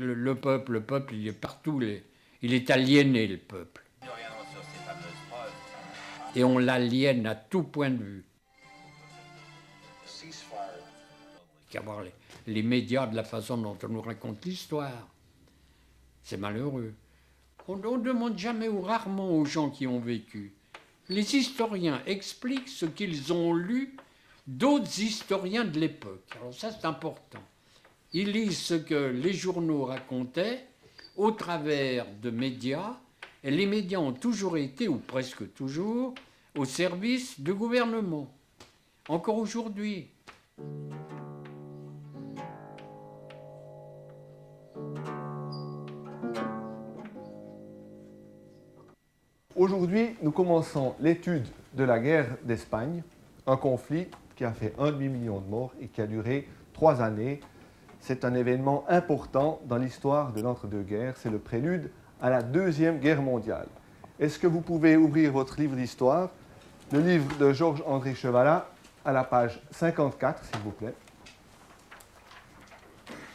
le peuple, il est partout, il est aliéné, le peuple. Et on l'aliène à tout point de vue. Qu'à voir les médias de la façon dont on nous raconte l'histoire. C'est malheureux. On ne demande jamais ou rarement aux gens qui ont vécu. Les historiens expliquent ce qu'ils ont lu d'autres historiens de l'époque. Alors ça, c'est important. Ils lisent ce que les journaux racontaient au travers de médias, et les médias ont toujours été, ou presque toujours, au service du gouvernement. Encore aujourd'hui. Aujourd'hui, nous commençons l'étude de la guerre d'Espagne, un conflit qui a fait 1,5 million de morts et qui a duré 3 années. C'est un événement important dans l'histoire de l'entre-deux-guerres. C'est le prélude à la Deuxième Guerre mondiale. Est-ce que vous pouvez ouvrir votre livre d'histoire, le livre de Georges-André Chevalat, à la page 54, s'il vous plaît.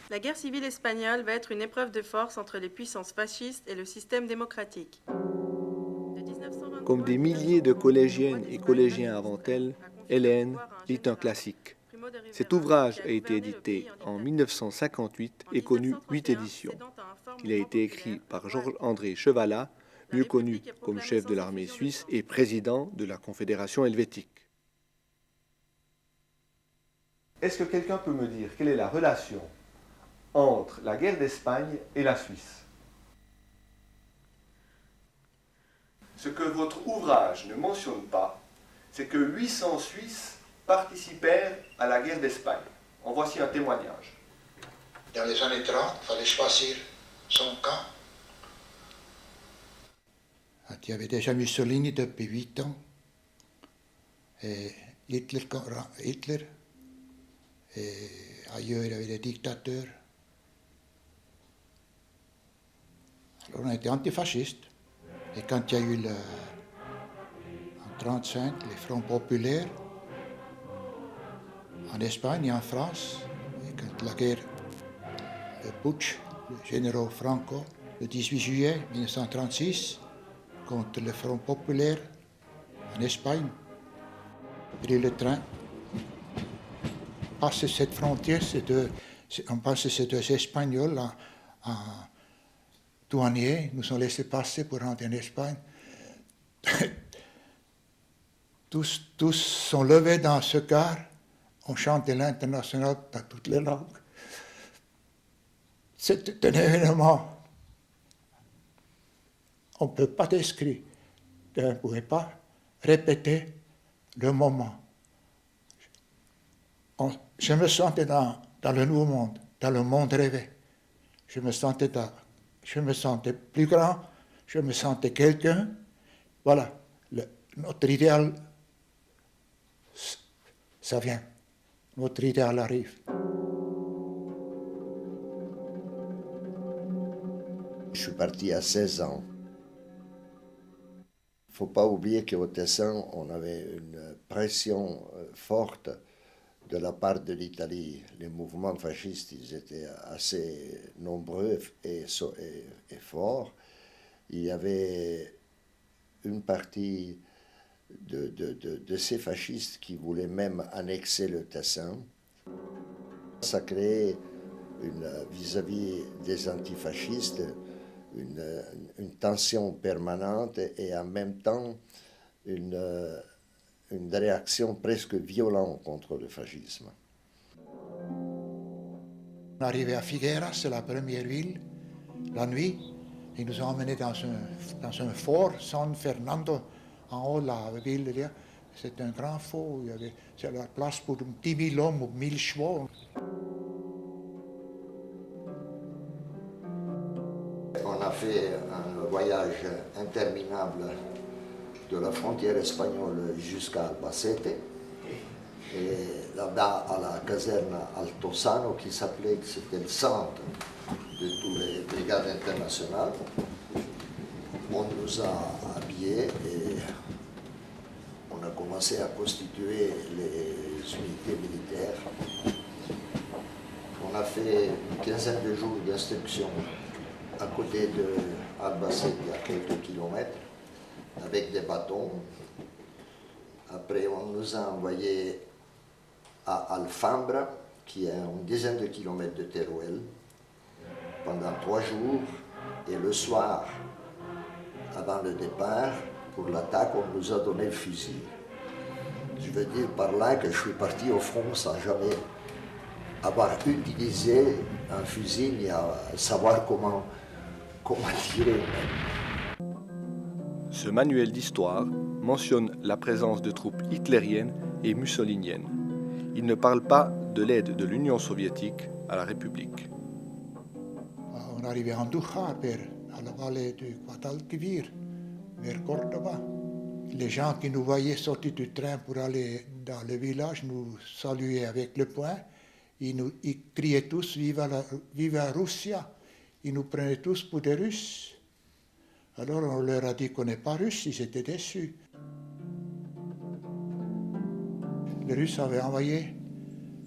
La guerre civile espagnole va être une épreuve de force entre les puissances fascistes et le système démocratique. Comme des milliers de collégiennes et collégiens avant elle, Hélène lit un classique. Cet ouvrage a été édité en 1958 et connu 8 éditions. Il a été écrit par Georges-André Chevalat, mieux connu comme chef de l'armée suisse et président de la Confédération helvétique. Est-ce que quelqu'un peut me dire quelle est la relation entre la guerre d'Espagne et la Suisse? Ce que votre ouvrage ne mentionne pas, c'est que 800 Suisses participèrent à la guerre d'Espagne. En voici un témoignage. Dans les années 30, il fallait choisir son camp. Il y avait déjà Mussolini depuis 8 ans, et Hitler, et ailleurs il y avait des dictateurs. Alors on était antifascistes. Et quand il y a eu en 1935 les fronts populaires en Espagne et en France, et quand la guerre, le putsch, le général Franco, le 18 juillet 1936, contre le front populaire en Espagne, pris le train, passer cette frontière, on passait ces deux Espagnols en douaniers, nous ont laissé passer pour rentrer en Espagne. tous sont levés dans ce car, on chantait l'International dans toutes les langues. C'était un événement, on ne peut pas décrire, on ne pouvait pas répéter le moment. Je me sentais dans le nouveau monde, dans le monde rêvé. Je me sentais plus grand, je me sentais quelqu'un. Voilà, notre idéal, ça vient. Notre idéal arrive. Je suis parti à 16 ans. Il ne faut pas oublier qu'au Tessin, on avait une pression forte de la part de l'Italie. Les mouvements fascistes, ils étaient assez nombreux et forts. Il y avait une partie de ces fascistes qui voulaient même annexer le Tessin. Ça créait vis-à-vis des antifascistes une tension permanente et en même temps une réaction presque violente contre le fascisme. On est arrivé à Figueras, c'est la première ville, la nuit. Ils nous ont emmenés dans un fort, San Fernando, en haut de la ville. C'est un grand fort, c'est la place pour 10 000 hommes ou 1000 chevaux. On a fait un voyage interminable de la frontière espagnole jusqu'à Albacete, et là-bas à la caserne Altosano, qui s'appelait, c'était le centre de toutes les brigades internationales. On nous a habillés et on a commencé à constituer les unités militaires. On On a fait une quinzaine de jours d'instruction à côté de Albacete, à quelques kilomètres, avec des bâtons. Après, on nous a envoyés à Alfambra, qui est à une dizaine de kilomètres de Teruel, pendant 3 jours. Et le soir, avant le départ, pour l'attaque, on nous a donné le fusil. Je veux dire par là que je suis parti au front sans jamais avoir utilisé un fusil ni à savoir comment tirer. Ce manuel d'histoire mentionne la présence de troupes hitlériennes et mussoliniennes. Il ne parle pas de l'aide de l'Union soviétique à la République. On arrivait à Andújar, à la vallée du Guadalquivir, vers Cordoba. Les gens qui nous voyaient sortir du train pour aller dans le village nous saluaient avec le poing. Ils criaient tous Viva Russia. Ils nous prenaient tous pour des Russes. Alors on leur a dit qu'on n'est pas Russes, ils étaient déçus. Les Russes avaient envoyé,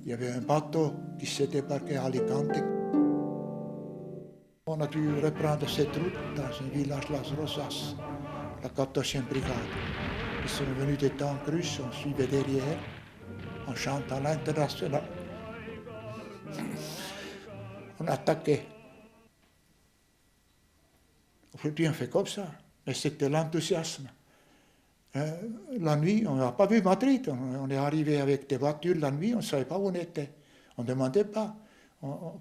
il y avait un bateau qui s'est débarqué à Alicante. On a dû reprendre cette route dans un village, Las Rosas, la 14e brigade. Ils sont venus des tanks russes, on suivait derrière, en chantant l'international. On attaquait. Aujourd'hui, on fait comme ça. Mais c'était l'enthousiasme. La nuit, on n'a pas vu Madrid. On est arrivé avec des voitures la nuit, on ne savait pas où on était. On ne demandait pas.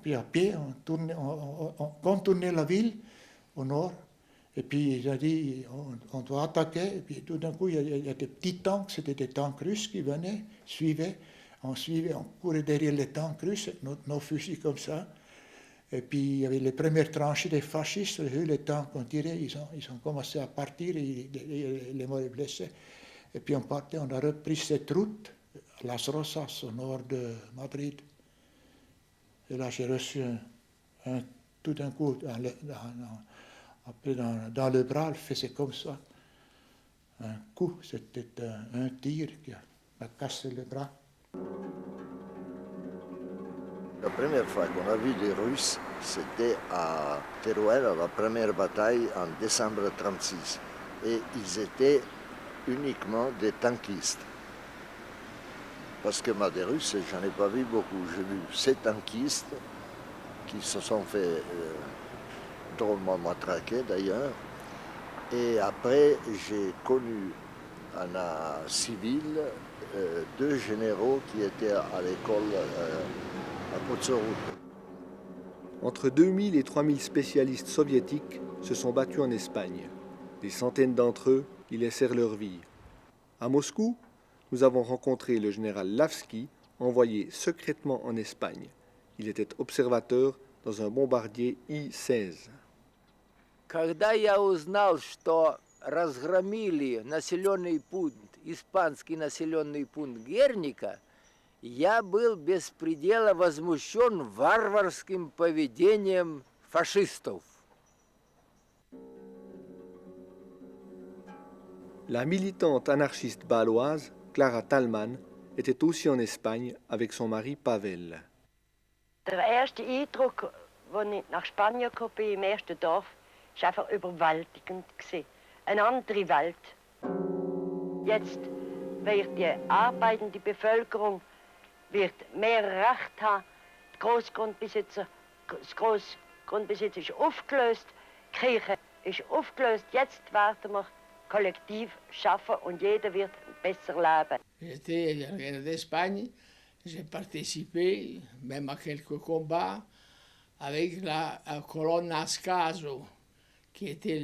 Puis à pied, on contournait la ville au nord. Et puis ils ont dit, on doit attaquer. Et puis tout d'un coup, il y a des petits tanks, c'était des tanks russes qui venaient, suivaient. On courait derrière les tanks russes, nos fusils comme ça. Et puis il y avait les premières tranchées des fascistes, les tanks, on dirait, ils ont commencé à partir, les morts et blessés. Et puis on partait, on a repris cette route, Las Rosas, au nord de Madrid. Et là j'ai reçu tout d'un coup, dans le bras, elle faisait comme ça. Un coup, c'était un tir qui m'a cassé le bras. La première fois qu'on a vu des Russes, c'était à Teruel, à la première bataille en décembre 1936. Et ils étaient uniquement des tankistes. Parce que moi, des Russes, j'en ai pas vu beaucoup. J'ai vu 7 tankistes qui se sont fait drôlement matraquer d'ailleurs. Et après, j'ai connu en civil 2 généraux qui étaient à l'école à Pozzoruto. Entre 2000 et 3000 spécialistes soviétiques se sont battus en Espagne. Des centaines d'entre eux y laissèrent leur vie. À Moscou, nous avons rencontré le général Lavsky, envoyé secrètement en Espagne. Il était observateur dans un bombardier I-16. Когда я узнал, что разгромили населенный пункт, испанский населенный пункт Герника, я был без предела возмущен варварским поведением фашистов. La militante anarchiste bâloise, Clara Tallmann, était aussi en Espagne avec son mari Pavel. Der erste Eindruck, als ich nach Spanien kam, im ersten Dorf, war einfach überwältigend. Eine andere Welt. Jetzt wird die arbeitende Bevölkerung mehr Recht haben. Das Großgrundbesitz ist aufgelöst, die Kirche ist aufgelöst. Jetzt warten wir kollektiv schaffen und jeder wird besser leben. J'étais en guerre d'Espagne, j'ai participé même à quelques combats avec la colonne Ascaso, qui était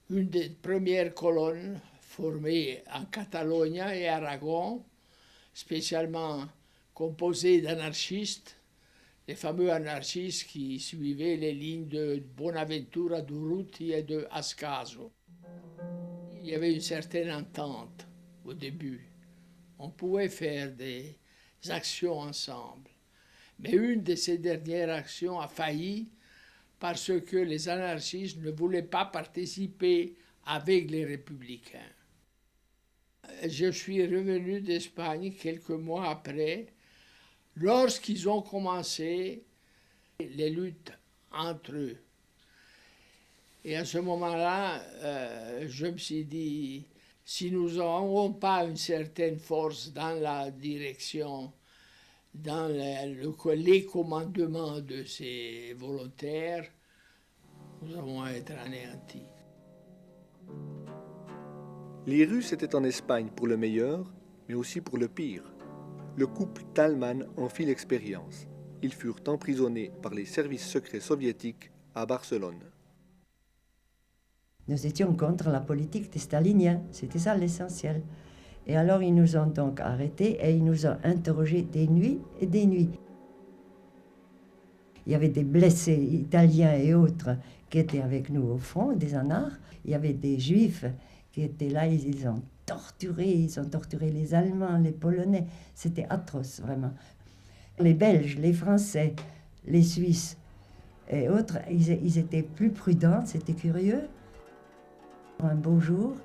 une des premières colonnes formées en Catalogne et Aragon, spécialement composée d'anarchistes, les fameux anarchistes qui suivaient les lignes de Bonaventura Durruti et de Ascaso. Il y avait une certaine entente au début. On pouvait faire des actions ensemble. Mais une de ces dernières actions a failli parce que les anarchistes ne voulaient pas participer avec les républicains. Je suis revenu d'Espagne quelques mois après. lorsqu'ils ont commencé les luttes entre eux. Et à ce moment-là, je me suis dit, si nous n'avons pas une certaine force dans la direction, dans les commandements de ces volontaires, nous allons être anéantis. Les Russes étaient en Espagne pour le meilleur, mais aussi pour le pire. Le couple Thalmann en fit l'expérience. Ils furent emprisonnés par les services secrets soviétiques à Barcelone. Nous étions contre la politique des staliniens, c'était ça l'essentiel. Et alors ils nous ont donc arrêtés et ils nous ont interrogés des nuits et des nuits. Il y avait des blessés italiens et autres qui étaient avec nous au front, des anards. Il y avait des juifs qui étaient là, ils ont torturé les Allemands, les Polonais. C'était atroce, vraiment. Les Belges, les Français, les Suisses et autres, ils étaient plus prudents, c'était curieux. Un beau jour,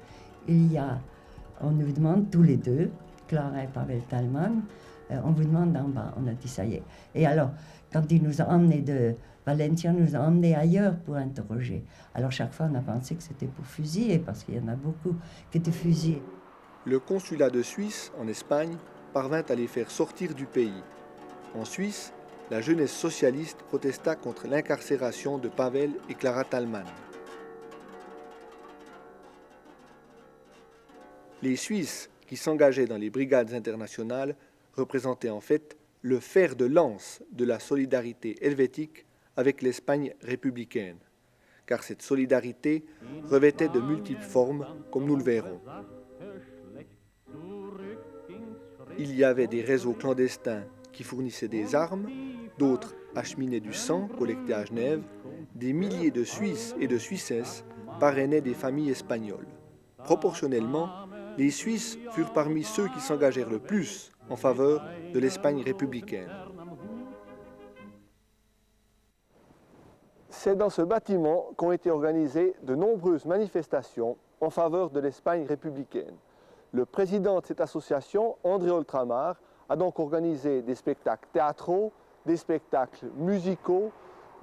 on nous demande tous les deux, Clara et Pavel Thalmann, on vous demande en bas. On a dit ça y est. Et alors, quand ils nous ont emmenés de Valencia, nous ont emmenés ailleurs pour interroger. Alors chaque fois, on a pensé que c'était pour fusiller, parce qu'il y en a beaucoup qui étaient fusillés. Le consulat de Suisse, en Espagne, parvint à les faire sortir du pays. En Suisse, la jeunesse socialiste protesta contre l'incarcération de Pavel et Clara Thalmann. Les Suisses qui s'engageaient dans les brigades internationales représentaient en fait le fer de lance de la solidarité helvétique avec l'Espagne républicaine, car cette solidarité revêtait de multiples formes, comme nous le verrons. Il y avait des réseaux clandestins qui fournissaient des armes, d'autres acheminaient du sang collecté à Genève, des milliers de Suisses et de Suissesses parrainaient des familles espagnoles. Proportionnellement, les Suisses furent parmi ceux qui s'engagèrent le plus en faveur de l'Espagne républicaine. C'est dans ce bâtiment qu'ont été organisées de nombreuses manifestations en faveur de l'Espagne républicaine. Le président de cette association, André Oltramar, a donc organisé des spectacles théâtraux, des spectacles musicaux,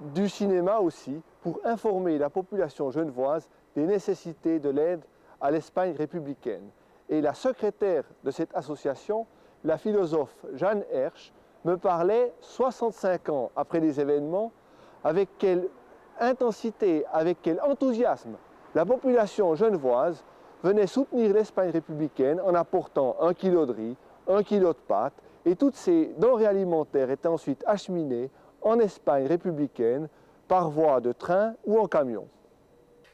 du cinéma aussi, pour informer la population genevoise des nécessités de l'aide à l'Espagne républicaine. Et la secrétaire de cette association, la philosophe Jeanne Hersch, me parlait 65 ans après les événements, avec quelle intensité, avec quel enthousiasme la population genevoise venait soutenir l'Espagne républicaine en apportant 1 kilo de riz, 1 kilo de pâtes, et toutes ces denrées alimentaires étaient ensuite acheminées en Espagne républicaine par voie de train ou en camion.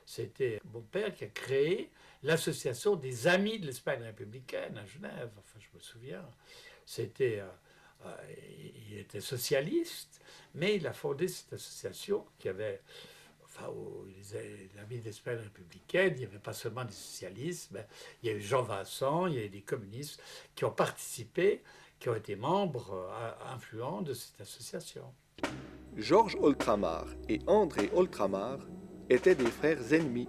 C'était mon père qui a créé l'association des Amis de l'Espagne républicaine à Genève, enfin je me souviens. Il était socialiste, mais il a fondé cette association qui avait, les Amis de l'Espagne républicaine, il n'y avait pas seulement des socialistes, mais il y a eu Jean Vincent, il y a eu des communistes qui ont participé, qui ont été membres influents de cette association. Georges Oltramar et André Oltramar étaient des frères ennemis.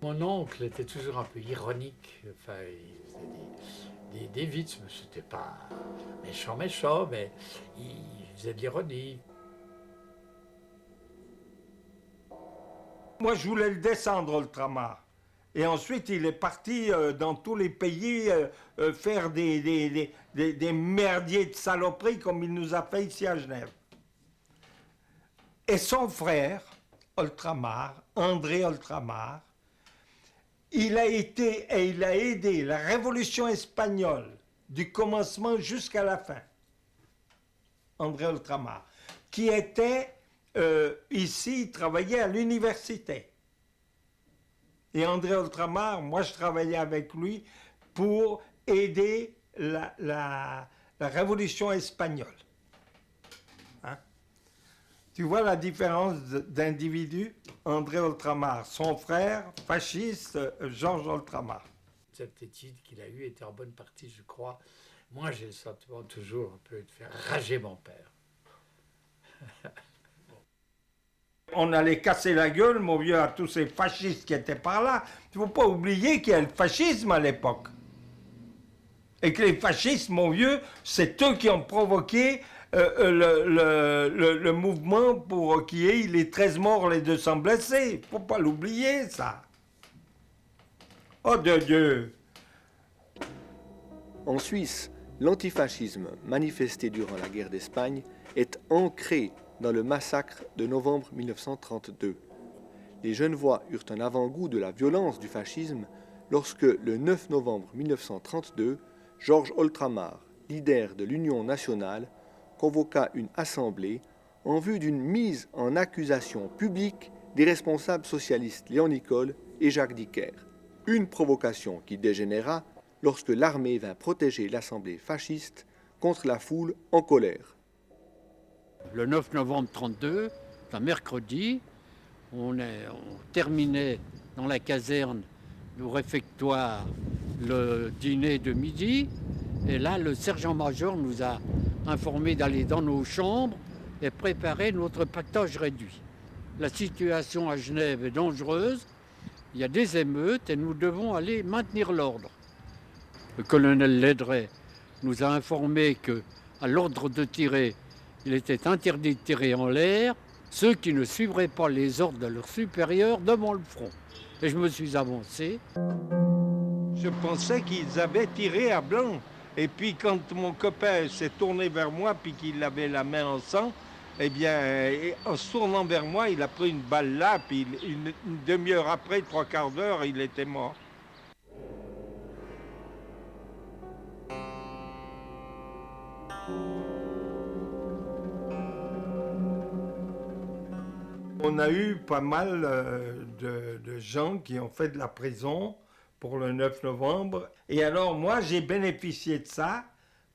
Mon oncle était toujours un peu ironique, enfin, il faisait des vitses, mais c'était pas méchant, mais il faisait de l'ironie. Moi, je voulais le descendre, Oltramar. Et ensuite, il est parti dans tous les pays faire des merdiers de saloperies comme il nous a fait ici à Genève. Et son frère, Oltramar, André Oltramar, il a aidé la révolution espagnole du commencement jusqu'à la fin. André Oltramar, qui était ici, il travaillait à l'université. Et André Oltramar, moi je travaillais avec lui pour aider la révolution espagnole. Hein? Tu vois la différence d'individu? André Oltramar, son frère, fasciste, Georges Oltramar. Cette étude qu'il a eue était en bonne partie, je crois. Moi, j'ai le sentiment toujours un peu de faire rager mon père. On allait casser la gueule, mon vieux, à tous ces fascistes qui étaient par là. Il ne faut pas oublier qu'il y a le fascisme à l'époque. Et que les fascistes, mon vieux, c'est eux qui ont provoqué le mouvement pour qu'il y ait les 13 morts, les 200 blessés. Faut pas l'oublier, ça. Oh de Dieu! En Suisse, l'antifascisme manifesté durant la guerre d'Espagne est ancré dans le massacre de novembre 1932. Les Genevois eurent un avant-goût de la violence du fascisme lorsque, le 9 novembre 1932, Georges Oltramar, leader de l'Union nationale, convoqua une assemblée en vue d'une mise en accusation publique des responsables socialistes Léon Nicole et Jacques Dicker. Une provocation qui dégénéra lorsque l'armée vint protéger l'assemblée fasciste contre la foule en colère. Le 9 novembre 1932, un mercredi, on terminait dans la caserne du réfectoire le dîner de midi. Et là, le sergent-major nous a informé d'aller dans nos chambres et préparer notre pactage réduit. La situation à Genève est dangereuse. Il y a des émeutes et nous devons aller maintenir l'ordre. Le colonel Ledret nous a informé qu'à l'ordre de tirer, il était interdit de tirer en l'air ceux qui ne suivraient pas les ordres de leurs supérieurs devant le front. Et je me suis avancé. Je pensais qu'ils avaient tiré à blanc. Et puis quand mon copain s'est tourné vers moi puis qu'il avait la main en sang, eh bien, en se tournant vers moi, il a pris une balle là, puis une demi-heure après, 3/4 d'heure, il était mort. On a eu pas mal de gens qui ont fait de la prison pour le 9 novembre. Et alors, moi, j'ai bénéficié de ça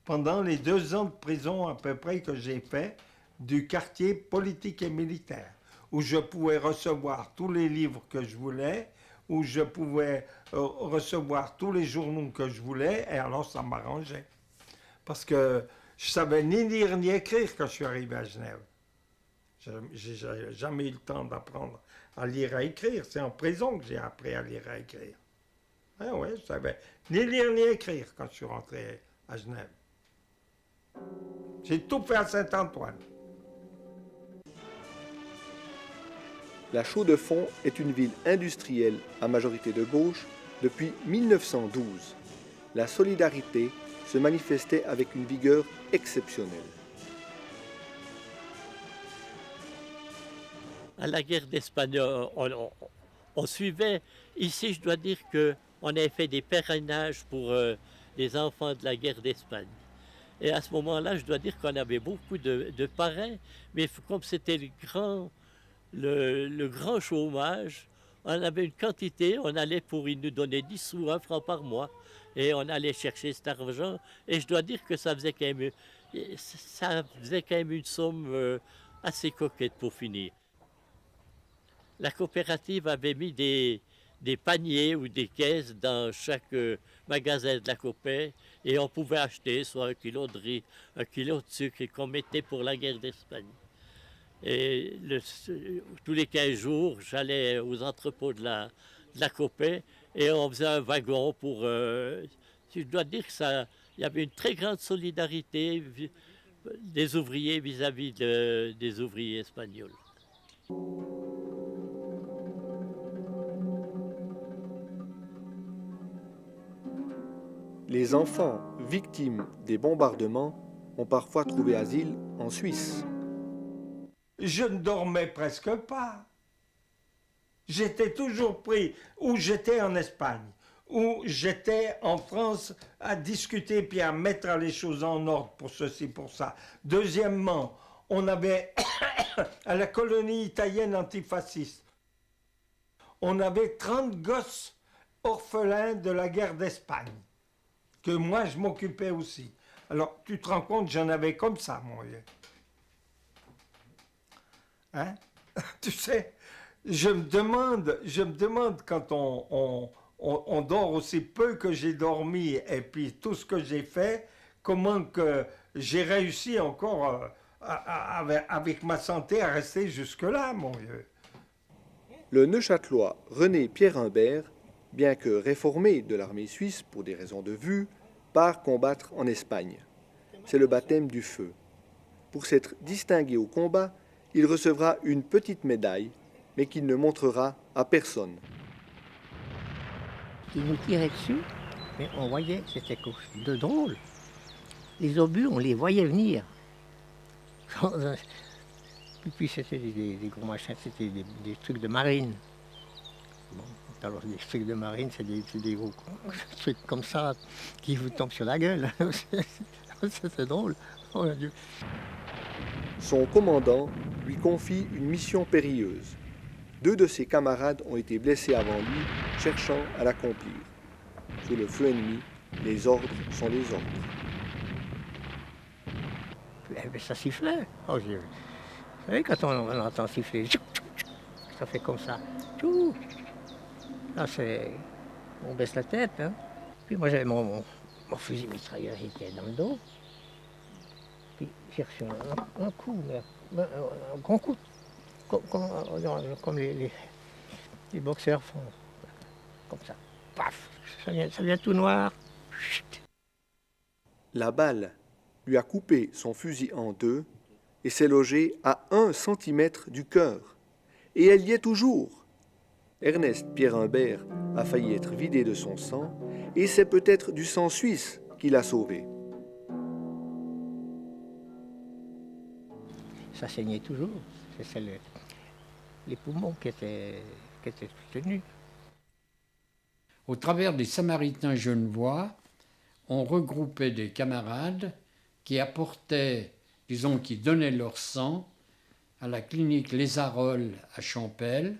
pendant les 2 ans de prison à peu près que j'ai fait du quartier politique et militaire, où je pouvais recevoir tous les livres que je voulais, où je pouvais recevoir tous les journaux que je voulais, et alors ça m'arrangeait. Parce que je savais ni lire ni écrire quand je suis arrivé à Genève. J'ai jamais eu le temps d'apprendre à lire et à écrire. C'est en prison que j'ai appris à lire et à écrire. Ah ouais, je savais ni lire ni écrire quand je suis rentré à Genève. J'ai tout fait à Saint-Antoine. La Chaux-de-Fonds est une ville industrielle à majorité de gauche depuis 1912. La solidarité se manifestait avec une vigueur exceptionnelle. À la guerre d'Espagne, on suivait. Ici, je dois dire qu'on avait fait des pèlerinages pour les enfants de la guerre d'Espagne. Et à ce moment-là, je dois dire qu'on avait beaucoup de parrains, mais comme c'était le grand chômage, on avait une quantité, on allait ils nous donnaient 10 sous, 1 franc par mois, et on allait chercher cet argent. Et je dois dire que ça faisait quand même une somme assez coquette pour finir. La coopérative avait mis des paniers ou des caisses dans chaque magasin de la coopé et on pouvait acheter soit 1 kilo de riz, 1 kilo de sucre qu'on mettait pour la guerre d'Espagne. Et tous les 15 jours, j'allais aux entrepôts de la coopé et on faisait un wagon pour... je dois dire qu'il y avait une très grande solidarité des ouvriers vis-à-vis des ouvriers espagnols. Les enfants victimes des bombardements ont parfois trouvé asile en Suisse. Je ne dormais presque pas. J'étais toujours pris, ou j'étais en Espagne, ou j'étais en France à discuter puis à mettre les choses en ordre pour ceci, pour ça. Deuxièmement, on avait à la colonie italienne antifasciste, on avait 30 gosses orphelins de la guerre d'Espagne, que moi je m'occupais aussi. Alors tu te rends compte, j'en avais comme ça, mon vieux. Hein? Tu sais, je me demande quand on dort aussi peu que j'ai dormi et puis tout ce que j'ai fait, comment que j'ai réussi encore avec ma santé à rester jusque-là, mon vieux. Le Neuchâtelois René Pierre Humbert, bien que réformé de l'armée suisse pour des raisons de vue, part combattre en Espagne. C'est le baptême du feu. Pour s'être distingué au combat, il recevra une petite médaille, mais qu'il ne montrera à personne. Ils nous tiraient dessus, mais on voyait, c'était de drôle. Les obus, on les voyait venir. Puis c'était des gros machins, c'était des trucs de marine. Bon, alors les trucs de marine, c'est des gros trucs comme ça qui vous tombent sur la gueule. C'était drôle. Oh mon Dieu. Son commandant lui confie une mission périlleuse. 2 de ses camarades ont été blessés avant lui, cherchant à l'accomplir. Sous le feu ennemi, les ordres sont les ordres. Ça sifflait. Oh, vous savez, quand on entend siffler, ça fait comme ça. Là, on baisse la tête. Hein. Puis moi, j'avais mon fusil mitrailleur, il était dans le dos. Puis j'ai reçu un coup, un grand coup, comme les boxeurs font. Comme ça. Paf, ça vient tout noir. Chut. La balle lui a coupé son fusil en 2 et s'est logée à 1 centimètre du cœur. Et elle y est toujours. Ernest Pierre Humbert a failli être vidé de son sang, et c'est peut-être du sang suisse qui l'a sauvé. Ça saignait toujours. C'est les poumons qui étaient tenus. Au travers des Samaritains genevois, on regroupait des camarades qui apportaient, disons, qui donnaient leur sang à la clinique Les Arolles à Champel,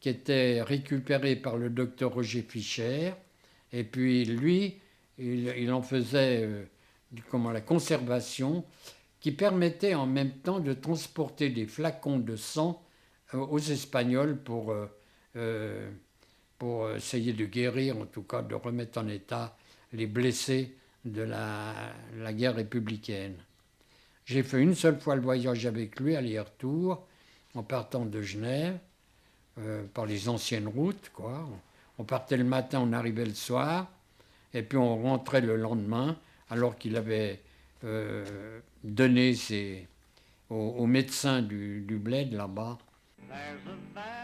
qui était récupéré par le docteur Roger Fischer, et puis lui, il en faisait la conservation, qui permettait en même temps de transporter des flacons de sang aux Espagnols pour essayer de guérir, en tout cas de remettre en état les blessés de la guerre républicaine. J'ai fait une seule fois le voyage avec lui, aller-retour, en partant de Genève, par les anciennes routes, quoi. On partait le matin, on arrivait le soir, et puis on rentrait le lendemain, alors qu'il avait donné aux médecins du bled là-bas.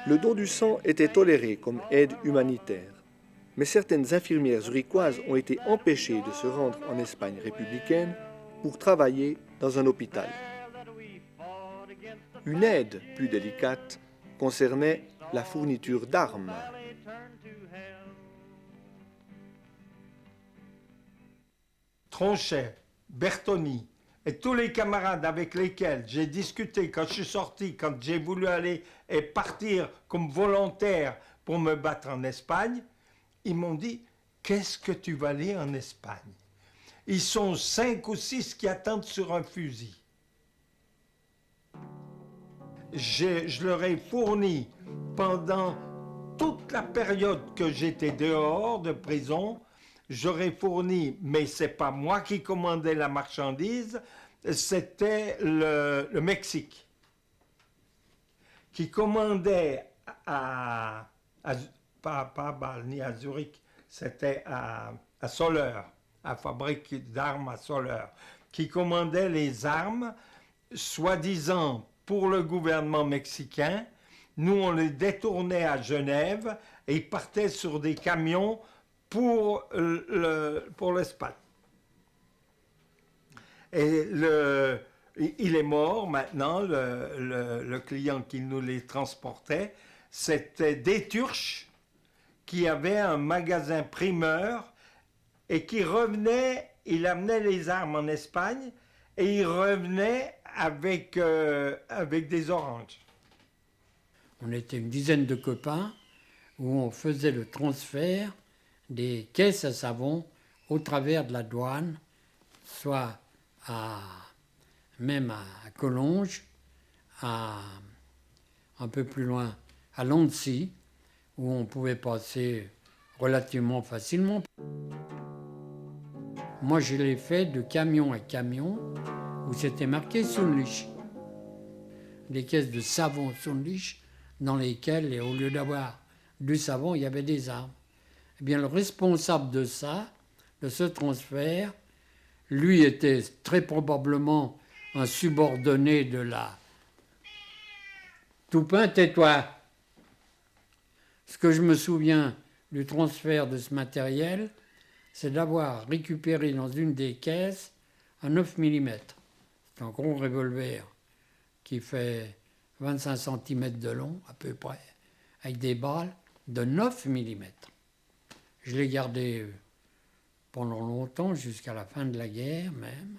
Le don du sang était toléré comme aide humanitaire, mais certaines infirmières zurichoises ont été empêchées de se rendre en Espagne républicaine pour travailler dans un hôpital. Une aide plus délicate concernait la fourniture d'armes. Tronchet, Bertoni et tous les camarades avec lesquels j'ai discuté quand je suis sorti, quand j'ai voulu aller et partir comme volontaire pour me battre en Espagne, ils m'ont dit « Qu'est-ce que tu vas aller en Espagne ?» Ils sont 5 ou 6 qui attendent sur un fusil. Je leur ai fourni pendant toute la période que j'étais dehors de prison, j'aurais fourni, mais ce n'est pas moi qui commandais la marchandise, c'était le Mexique qui commandait pas à Bâle ni à Zurich, c'était à Soleure, à fabrique d'armes à Soleure, qui commandait les armes, soi-disant pour le gouvernement mexicain. Nous, on les détournait à Genève et ils partaient sur des camions pour l'Espagne. Et il est mort maintenant, le client qui nous les transportait. C'était Déturche qui avait un magasin primeur et qui revenait, il amenait les armes en Espagne et il revenait avec des oranges. On était une dizaine de copains où on faisait le transfert des caisses à savon au travers de la douane, soit même à Collonges, un peu plus loin à Lancy, où on pouvait passer relativement facilement. Moi, je l'ai fait de camion à camion, où c'était marqué Sunlich. Des caisses de savon Sunlich, dans lesquelles, au lieu d'avoir du savon, il y avait des armes. Eh bien, le responsable de ça de ce transfert. Lui était très probablement un subordonné de la... Toupin, tais-toi. Ce que je me souviens du transfert de ce matériel, c'est d'avoir récupéré dans une des caisses un 9 mm. C'est un gros revolver qui fait 25 cm de long, à peu près, avec des balles de 9 mm. Je l'ai gardé pendant longtemps, jusqu'à la fin de la guerre même.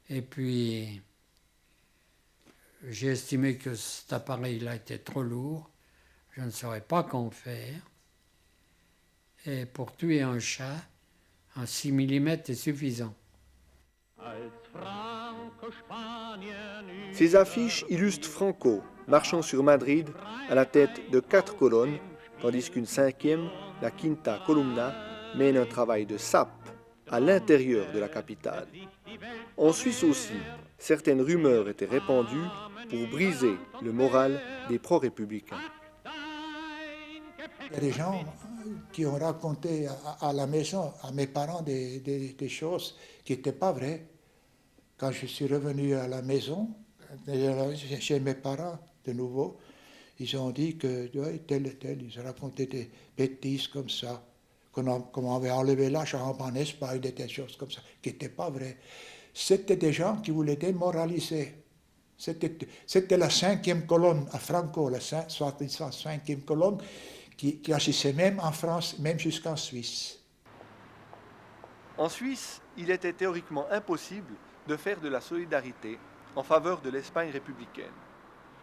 Et puis, j'ai estimé que cet appareil-là était trop lourd. Je ne saurais pas qu'en faire. Et pour tuer un chat, un 6 mm est suffisant. Ces affiches illustrent Franco, marchant sur Madrid, à la tête de 4 colonnes, tandis qu'une 5e, la Quinta Columna, mène un travail de sape à l'intérieur de la capitale. En Suisse aussi, certaines rumeurs étaient répandues pour briser le moral des pro-républicains. Il y a des gens qui ont raconté à la maison, à mes parents, des choses qui n'étaient pas vraies. Quand je suis revenu à la maison, chez mes parents, de nouveau, ils ont dit que tel et tel, ils ont raconté des bêtises comme ça, qu'on avait enlevé la chambre en Espagne, des choses comme ça, qui n'étaient pas vraies. C'était des gens qui voulaient démoraliser. C'était la 5e colonne à Franco, la 5e colonne, qui agissait même en France, même jusqu'en Suisse. En Suisse, il était théoriquement impossible de faire de la solidarité en faveur de l'Espagne républicaine.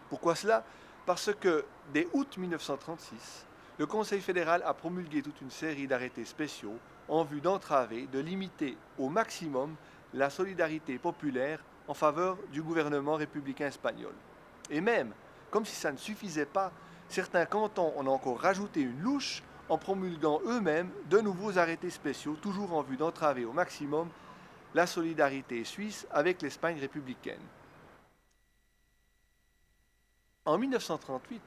Pourquoi cela? Parce que, dès août 1936, le Conseil fédéral a promulgué toute une série d'arrêtés spéciaux en vue d'entraver, de limiter au maximum la solidarité populaire en faveur du gouvernement républicain espagnol. Et même, comme si ça ne suffisait pas, certains cantons ont encore rajouté une louche en promulguant eux-mêmes de nouveaux arrêtés spéciaux, toujours en vue d'entraver au maximum la solidarité suisse avec l'Espagne républicaine. En 1938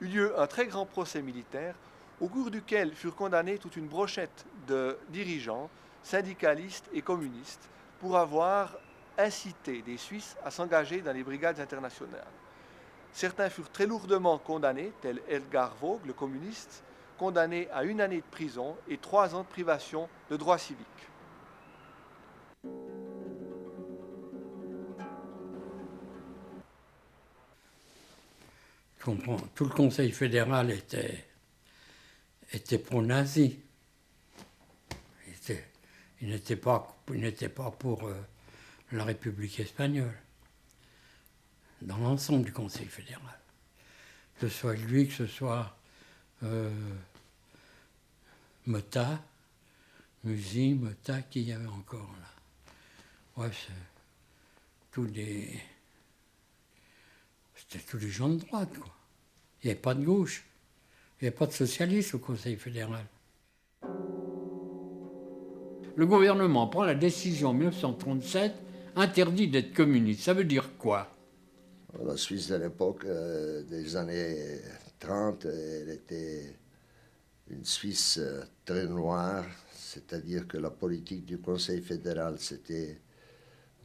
eut lieu un très grand procès militaire au cours duquel furent condamnés toute une brochette de dirigeants, syndicalistes et communistes pour avoir incité des Suisses à s'engager dans les brigades internationales. Certains furent très lourdement condamnés, tel Edgar Vogt, le communiste, condamné à 1 année de prison et 3 ans de privation de droits civiques. Je comprends. Tout le Conseil fédéral était pro-nazi. Il n'était pas pour la République espagnole, dans l'ensemble du Conseil fédéral. Que ce soit lui, que ce soit Mota, Musi, Mota, qui y avait encore là. Bref, c'était tous des gens de droite, quoi. Il n'y avait pas de gauche, il n'y avait pas de socialistes au Conseil fédéral. Le gouvernement prend la décision en 1937, interdit d'être communiste. Ça veut dire quoi? La Suisse de l'époque, des années 30, elle était une Suisse très noire, c'est-à-dire que la politique du Conseil fédéral, c'était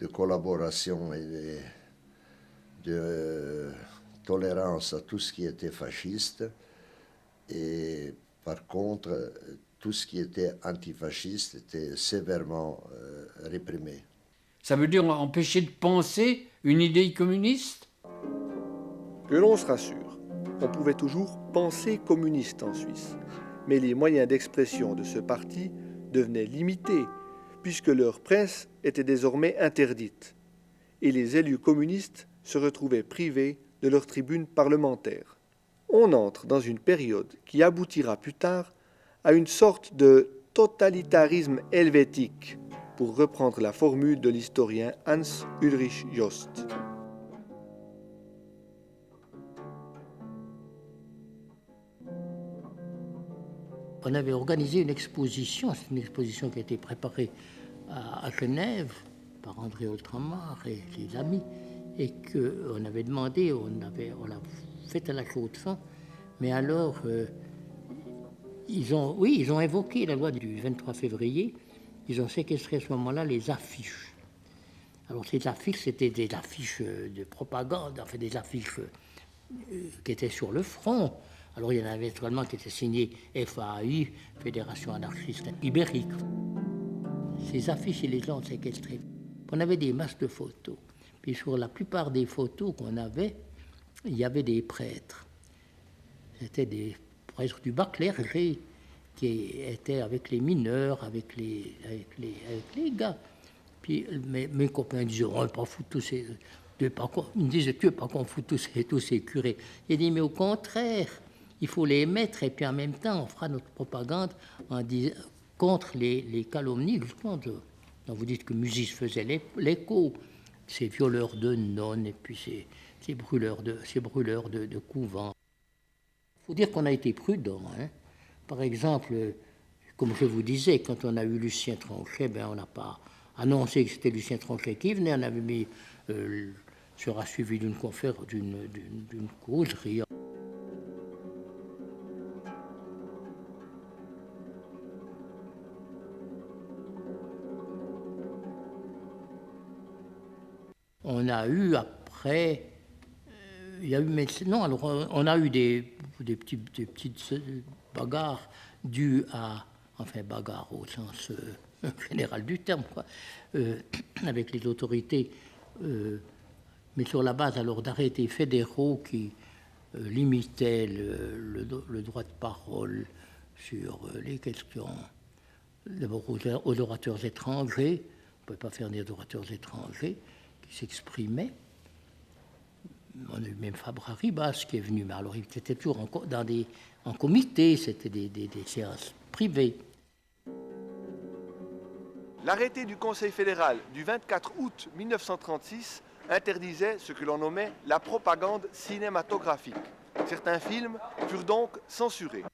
de collaboration et de tolérance à tout ce qui était fasciste, et par contre, tout ce qui était antifasciste était sévèrement réprimé. Ça veut dire empêcher de penser une idée communiste? Que l'on se rassure, on pouvait toujours penser communiste en Suisse, mais les moyens d'expression de ce parti devenaient limités, puisque leur presse était désormais interdite, et les élus communistes se retrouvaient privés de leur tribune parlementaire. On entre dans une période qui aboutira plus tard à une sorte de totalitarisme helvétique, pour reprendre la formule de l'historien Hans Ulrich Jost. On avait organisé une exposition, c'est une exposition qui a été préparée à Genève par André Oltramar et les amis, et qu'on avait demandé, on l'a fait à la Chaux-de-Fonds, mais alors ils ont évoqué la loi du 23 février ils ont séquestré à ce moment-là les affiches. Alors ces affiches, c'était des affiches de propagande, enfin des affiches qui étaient sur le front. Alors il y en avait naturellement qui étaient signées FAI, Fédération anarchiste ibérique. Ces affiches, ils les ont séquestrées. On avait des masses de photos. Puis sur la plupart des photos qu'on avait, il y avait des prêtres. C'était des prêtres du bas clergé qui étaient avec les mineurs, avec les gars. Puis mes copains disaient, on ne pas foutre tous ces... Ils me disaient, tu veux pas qu'on foute tous ces curés. J'ai dit, mais au contraire, il faut les mettre et puis en même temps, on fera notre propagande contre les calomnies, justement, dont vous dites que Musis faisait l'écho, ces violeurs de nonnes et puis ces brûleurs de couvents. Il faut dire qu'on a été prudent. Hein. Par exemple, comme je vous disais, quand on a eu Lucien Tronchet, on n'a pas annoncé que c'était Lucien Tronchet qui venait, on avait mis... sera suivi d'une conférence, d'une causerie. On a eu après, il y a eu non, alors on a eu des petites bagarres dues à, enfin bagarres au sens général du terme, quoi, avec les autorités. Mais sur la base alors d'arrêtés fédéraux qui limitaient le droit de parole sur les questions, d'abord aux orateurs étrangers, on ne pouvait pas faire des orateurs étrangers qui s'exprimaient. On a eu même Fabra Ribas qui est venu, mais alors il était toujours en comité, c'était des séances privées. L'arrêté du Conseil fédéral du 24 août 1936 interdisait ce que l'on nommait la propagande cinématographique. Certains films furent donc censurés.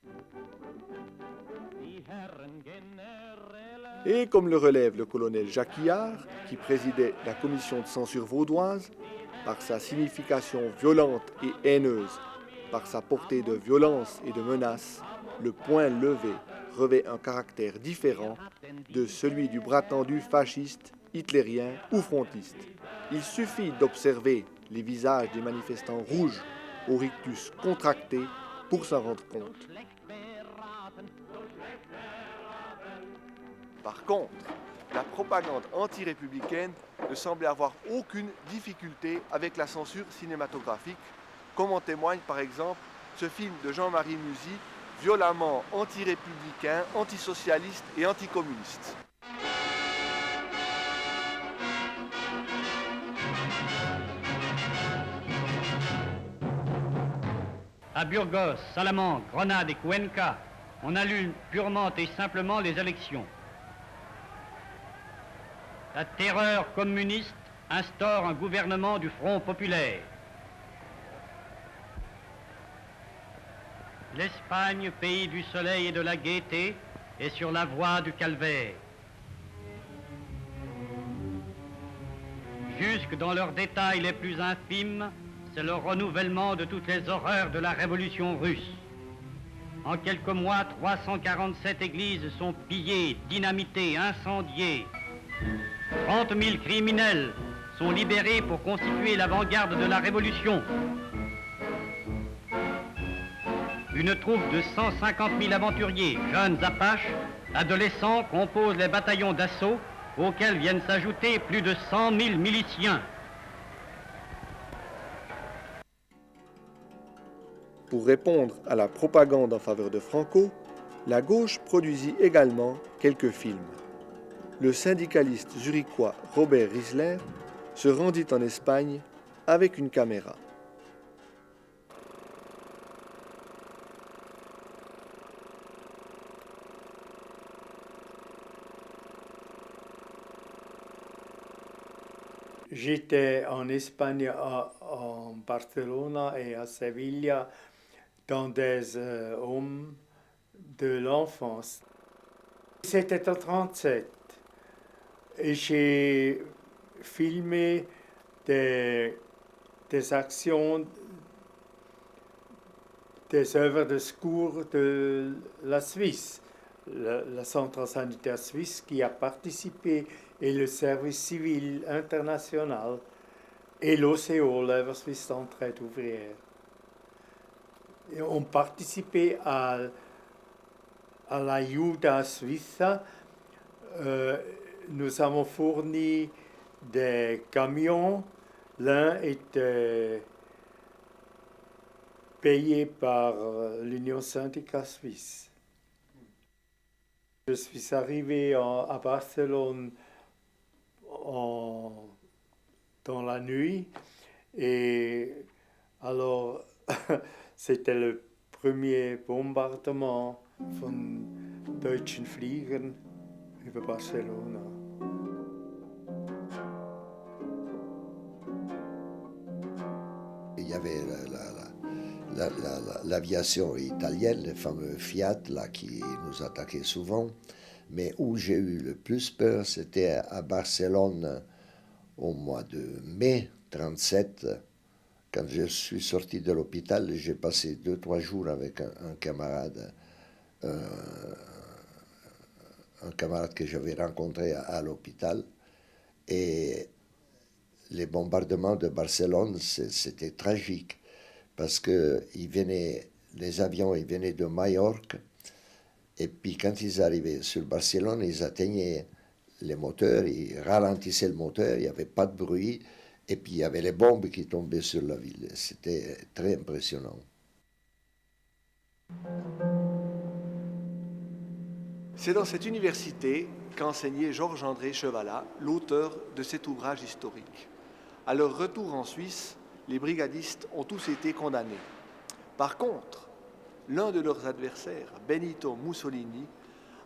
Et comme le relève le colonel Jacques Hillard, qui présidait la commission de censure vaudoise, par sa signification violente et haineuse, par sa portée de violence et de menace, le poing levé revêt un caractère différent de celui du bras tendu fasciste, hitlérien ou frontiste. Il suffit d'observer les visages des manifestants rouges au rictus contracté pour s'en rendre compte. Par contre, la propagande anti-républicaine ne semblait avoir aucune difficulté avec la censure cinématographique, comme en témoigne par exemple ce film de Jean-Marie Musy, violemment anti-républicain, antisocialiste et anticommuniste. À Burgos, Salamanque, Grenade et Cuenca, on annule purement et simplement les élections. La terreur communiste instaure un gouvernement du Front populaire. L'Espagne, pays du soleil et de la gaieté, est sur la voie du calvaire. Jusque dans leurs détails les plus infimes, c'est le renouvellement de toutes les horreurs de la révolution russe. En quelques mois, 347 églises sont pillées, dynamitées, incendiées. 30 000 criminels sont libérés pour constituer l'avant-garde de la révolution. Une troupe de 150 000 aventuriers, jeunes apaches, adolescents, compose les bataillons d'assaut auxquels viennent s'ajouter plus de 100 000 miliciens. Pour répondre à la propagande en faveur de Franco, la gauche produisit également quelques films. Le syndicaliste zurichois Robert Riesler se rendit en Espagne avec une caméra. J'étais en Espagne, en Barcelone et à Sevilla, dans des hommes de l'enfance. C'était en 1937. Et j'ai filmé des actions, des œuvres de secours de la Suisse la centrale sanitaire suisse qui a participé et le service civil international et l'OCO, l'œuvre suisse d'entraide ouvrière. Et ont participé à la Juda Suisse. Nous avons fourni des camions. L'un était payé par l'Union syndicale suisse. Je suis arrivé à Barcelone dans la nuit et alors c'était le premier bombardement von deutschen Fliegern über Barcelona. Il y avait l'aviation italienne, les fameux Fiat là, qui nous attaquaient souvent. Mais où j'ai eu le plus peur, c'était à Barcelone au mois de mai 1937. Quand je suis sorti de l'hôpital, j'ai passé 2-3 jours avec un camarade que j'avais rencontré à l'hôpital. Et les bombardements de Barcelone, c'était tragique. Parce que les avions ils venaient de Majorque, et puis quand ils arrivaient sur Barcelone, ils atteignaient les moteurs, ils ralentissaient le moteur, il n'y avait pas de bruit, et puis il y avait les bombes qui tombaient sur la ville. C'était très impressionnant. C'est dans cette université qu'enseignait Georges-André Chevalat, l'auteur de cet ouvrage historique. À leur retour en Suisse, les brigadistes ont tous été condamnés. Par contre, l'un de leurs adversaires, Benito Mussolini,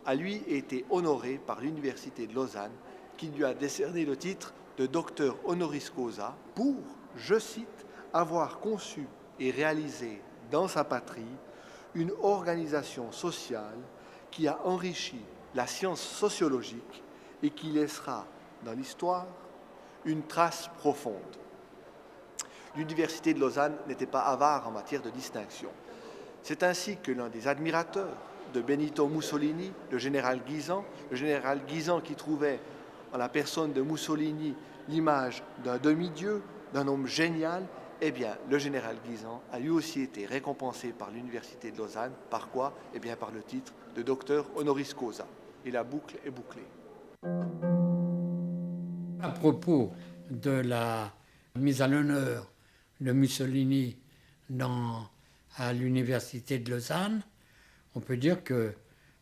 a lui été honoré par l'Université de Lausanne, qui lui a décerné le titre de docteur honoris causa pour, je cite, avoir conçu et réalisé dans sa patrie une organisation sociale qui a enrichi la science sociologique et qui laissera dans l'histoire une trace profonde. L'Université de Lausanne n'était pas avare en matière de distinction. C'est ainsi que l'un des admirateurs de Benito Mussolini, le général Guisan qui trouvait en la personne de Mussolini l'image d'un demi-dieu, d'un homme génial, eh bien, le général Guisan a lui aussi été récompensé par l'Université de Lausanne. Par quoi? Eh bien, par le titre de docteur honoris causa. Et la boucle est bouclée. À propos de la mise à l'honneur de Mussolini à l'Université de Lausanne, on peut dire que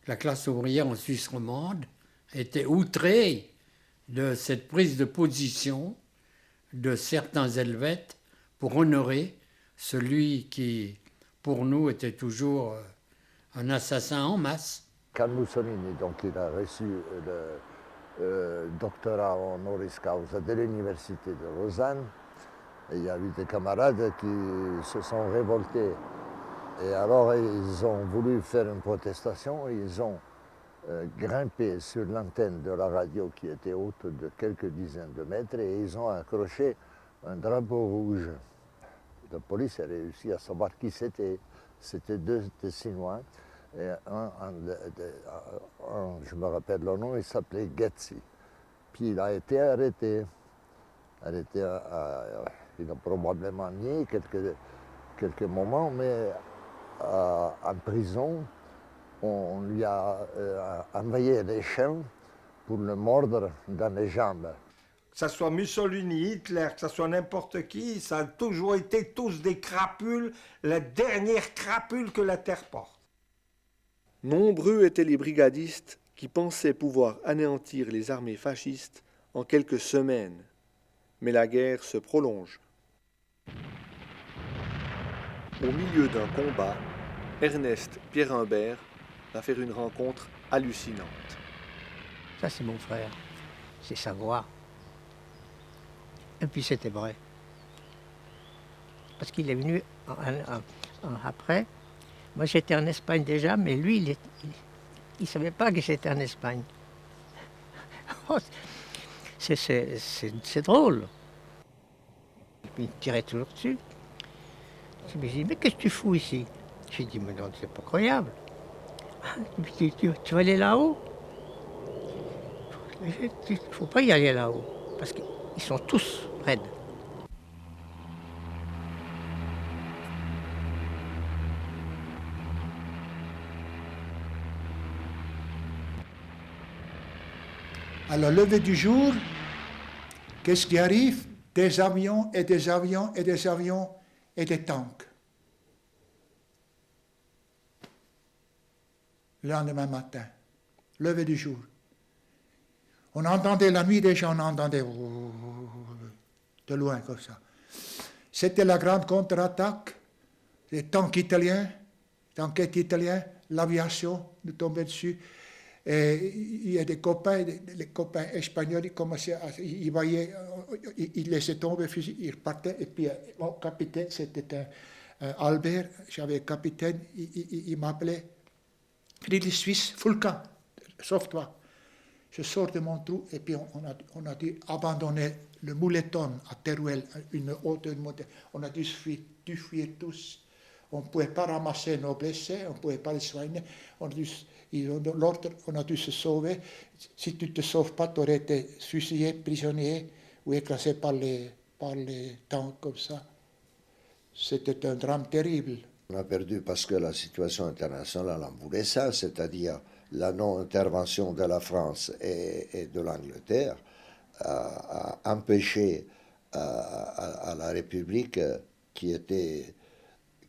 la classe ouvrière en Suisse romande était outrée de cette prise de position de certains Helvètes pour honorer celui qui, pour nous, était toujours un assassin en masse. Quand Mussolini, donc, il a reçu le doctorat honoris causa de l'Université de Lausanne, il y a eu des camarades qui se sont révoltés. Et alors, ils ont voulu faire une protestation, ils ont grimpé sur l'antenne de la radio qui était haute de quelques dizaines de mètres et ils ont accroché un drapeau rouge. La police a réussi à savoir qui c'était. C'était deux Tessinois. Et je me rappelle le nom, il s'appelait Getzi. Puis il a été arrêté. Il a probablement nié quelques moments, mais en prison, on lui a envoyé des chiens pour le mordre dans les jambes. Que ce soit Mussolini, Hitler, que ce soit n'importe qui, ça a toujours été tous des crapules, la dernière crapule que la terre porte. Nombreux étaient les brigadistes qui pensaient pouvoir anéantir les armées fascistes en quelques semaines. Mais la guerre se prolonge. Au milieu d'un combat, Ernest Pierrimbert va faire une rencontre hallucinante. Ça, c'est mon frère. C'est sa voix. Et puis c'était vrai. Parce qu'il est venu après. Moi, j'étais en Espagne déjà, mais lui, il ne savait pas que j'étais en Espagne. C'est drôle. Et puis, il me tirait toujours dessus. Je me dis, mais qu'est-ce que tu fous ici? J'ai dit, mais non, c'est pas croyable. tu vas aller là-haut? Il ne faut pas y aller là-haut, parce qu'ils sont tous raides. À la levée du jour, qu'est-ce qui arrive? Des avions et des avions et des avions et des tanks. Le lendemain matin, lever du jour. On entendait la nuit déjà, on entendait de loin comme ça. C'était la grande contre-attaque, les tanks italiens, tankettes italiens, l'aviation nous tombait dessus. Et il y a des copains, les copains espagnols, ils commençaient ils voyaient, ils laissaient tomber le fusil, ils repartaient. Et puis mon capitaine, c'était Albert, j'avais un capitaine, il m'appelait Friedrich Suisse, Fulcan, sauve-toi. Je sors de mon trou et puis on a dû abandonner le Mouleton à Teruel, une haute montagne. On a dû fuir tous. On ne pouvait pas ramasser nos blessés, on ne pouvait pas les soigner. On a dû se sauver. Si tu ne te sauves pas, tu aurais été fusillé, prisonnier ou écrasé par les tanks comme ça. C'était un drame terrible. On a perdu parce que la situation internationale en voulait ça, c'est-à-dire la non-intervention de la France et de l'Angleterre a empêché à la République qui était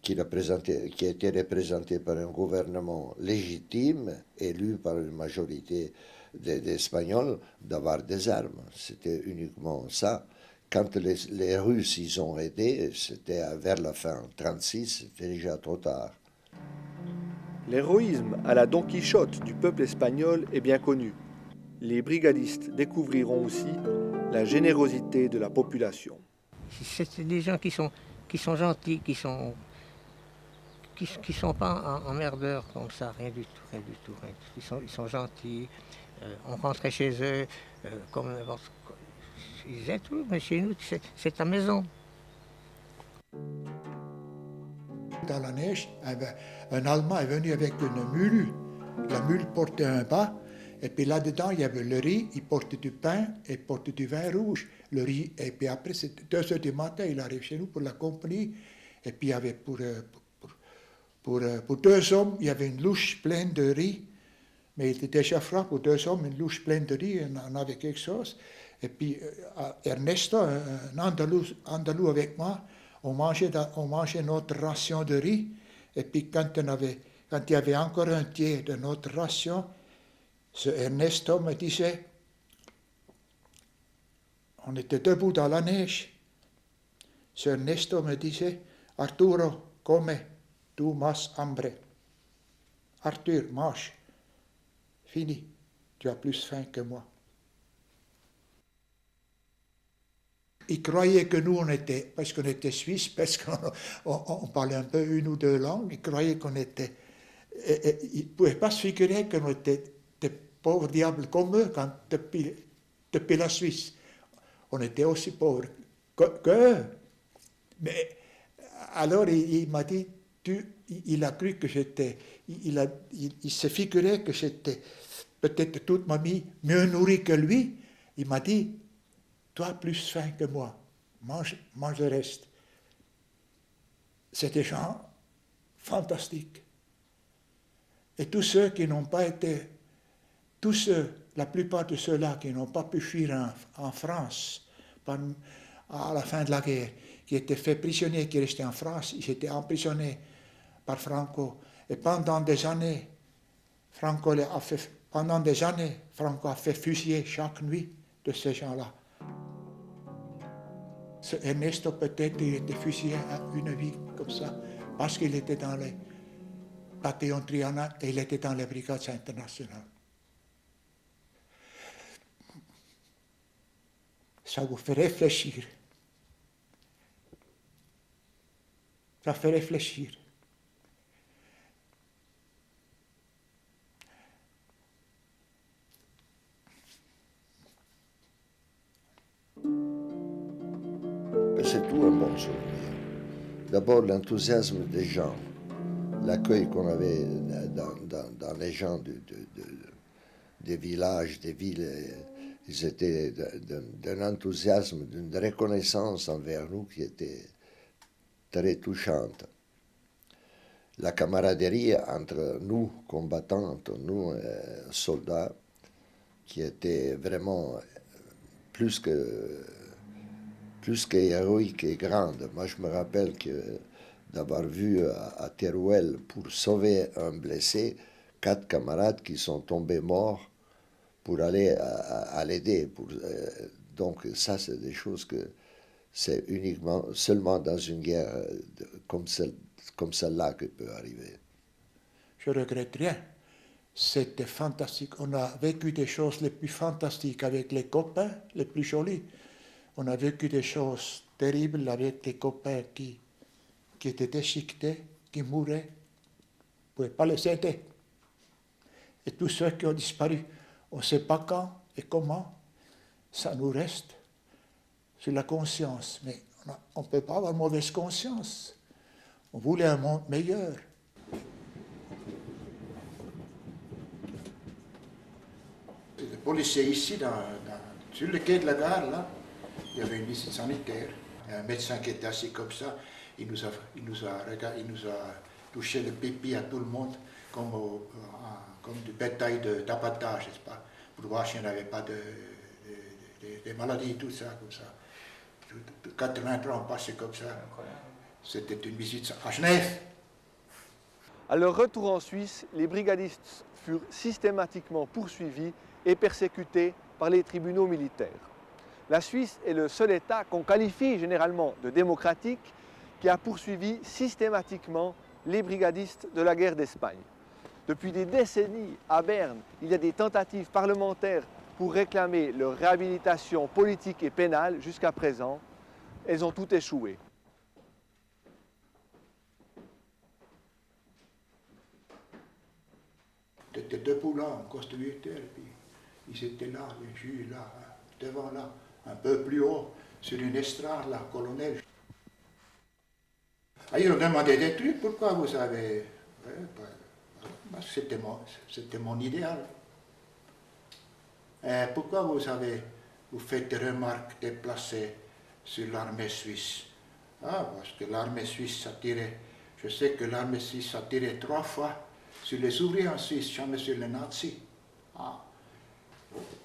représentée par un gouvernement légitime, élu par une majorité des Espagnols, d'avoir des armes. C'était uniquement ça. Quand les Russes ils ont aidé, c'était vers la fin, en 1936, c'était déjà trop tard. L'héroïsme à la Don Quichotte du peuple espagnol est bien connu. Les brigadistes découvriront aussi la générosité de la population. C'est des gens qui sont gentils, qui sont pas emmerdeurs comme ça, rien du tout. Ils sont gentils. On rentrait chez eux comme ils disaient tout, mais chez nous c'est ta maison. Dans la neige, un Allemand est venu avec une mule. La mule portait un bas, et puis là-dedans, il y avait le riz, il portait du pain et il portait du vin rouge. Le riz, et puis après, c'était 2h du matin, il arrive chez nous pour la compagnie, et puis il y avait pour 2 hommes, il y avait une louche pleine de riz, mais il était déjà froid pour 2 hommes, une louche pleine de riz, on avait quelque chose. Et puis Ernesto, un Andalou avec moi, on mangeait notre ration de riz, et puis quand il y avait encore un tiers de notre ration, ce Ernesto me disait, on était debout dans la neige, ce Ernesto me disait, Arturo, come, tu mas hambre. Arthur, mange, fini, tu as plus faim que moi. Ils croyaient que nous, parce qu'on était suisses, parce qu'on parlait un peu une ou 2 langues, ils croyaient qu'on était... Ils ne pouvaient pas se figurer qu'on était des pauvres diables comme eux depuis la Suisse. On était aussi pauvres qu'eux. Mais alors il m'a dit, il a cru que j'étais... Il se figurait que j'étais peut-être toute ma vie mieux nourri que lui. Il m'a dit, toi plus faim que moi, mange le reste. C'est des gens fantastiques. Et tous ceux qui n'ont pas été, la plupart de ceux-là qui n'ont pas pu fuir en France à la fin de la guerre, qui étaient faits prisonniers, qui restaient en France, ils étaient emprisonnés par Franco. Et pendant des années, Franco a fait fusiller chaque nuit de ces gens-là. Ce Ernesto, peut-être, il était fusillé à une vie comme ça, parce qu'il était dans les bataillons Triana et il était dans les brigades internationales. Ça vous fait réfléchir. Ça fait réfléchir. C'est tout un bon souvenir. D'abord l'enthousiasme des gens, l'accueil qu'on avait dans les gens des villages, des villes, ils étaient d'un enthousiasme, d'une reconnaissance envers nous qui était très touchante. La camaraderie entre nous, combattants, entre nous, soldats, qui était vraiment plus que héroïque et grande. Moi, je me rappelle d'avoir vu à Teruel, pour sauver un blessé, 4 camarades qui sont tombés morts pour aller à l'aider. Donc ça, c'est des choses que c'est seulement dans une guerre comme celle-là que peut arriver. Je regrette rien. C'était fantastique. On a vécu des choses les plus fantastiques avec les copains, les plus jolis. On a vécu des choses terribles avec des copains qui étaient déchiquetés, qui mouraient. On ne pouvait pas les aider. Et tous ceux qui ont disparu, on ne sait pas quand et comment, ça nous reste sur la conscience. Mais on ne peut pas avoir mauvaise conscience. On voulait un monde meilleur. Les policiers ici, sur le quai de la gare, là, il y avait une visite sanitaire. Un médecin qui était assis comme ça, il nous a touché le pipi à tout le monde, comme du bétail d'abattage, n'est-ce pas, pour voir s'il n'y avait pas des maladies, tout ça, comme ça. 83 ans passé comme ça. C'était une visite à Genève. À leur retour en Suisse, les brigadistes furent systématiquement poursuivis et persécutés par les tribunaux militaires. La Suisse est le seul État qu'on qualifie généralement de démocratique qui a poursuivi systématiquement les brigadistes de la guerre d'Espagne. Depuis des décennies, à Berne, il y a des tentatives parlementaires pour réclamer leur réhabilitation politique et pénale jusqu'à présent. Elles ont toutes échoué. C'était debout là, en costume militaire, et puis ils étaient là, les juges là, devant là, un peu plus haut, sur une estrade là, colonel. Ah, ils ont demandé des trucs, pourquoi vous avez... C'était mon idéal. Pourquoi vous faites des remarques déplacées sur l'armée suisse? Ah, parce que l'armée suisse a tiré, je sais que l'armée suisse a tiré 3 fois sur les ouvriers en Suisse, jamais sur les nazis. Ah.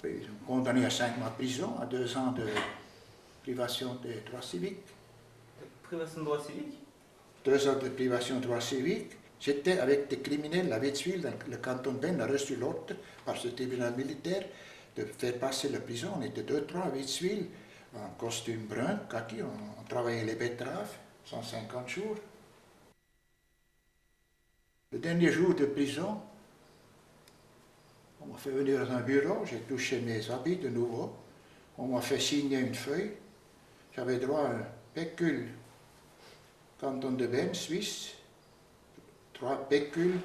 Ils ont condamné à 5 mois de prison, à 2 ans de privation des droits civiques. Privation de droits civiques? 2 ans de privation de droits civiques. J'étais avec des criminels à Wetzwil, dans le canton de Berne, a reçu l'ordre par ce tribunal militaire de faire passer la prison. On était 2-3 à Wetzwil, en costume brun, kaki, on travaillait les betteraves, 150 jours. Le dernier jour de prison, on m'a fait venir dans un bureau, j'ai touché mes habits de nouveau, on m'a fait signer une feuille, j'avais droit à un pécule, canton de Berne, Suisse, 3 pécules,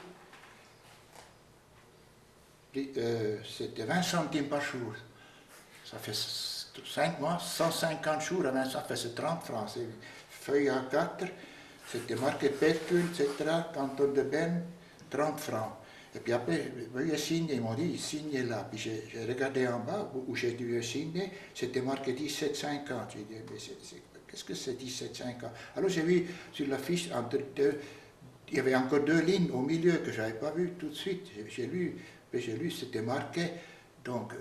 c'était 20 centimes par jour. Ça fait 5 mois, 150 jours à 20, ça fait 30 francs. C'est feuille A4, c'était marqué pécule, etc., canton de Berne, 30 francs. Et puis après, veuillez signer, ils m'ont dit, signez là. Puis j'ai regardé en bas où j'ai dû signer, c'était marqué 17,50. J'ai dit, mais qu'est-ce que c'est 17,50? Alors j'ai vu sur la fiche, il y avait encore 2 lignes au milieu que je n'avais pas vues tout de suite. J'ai lu, c'était marqué, donc,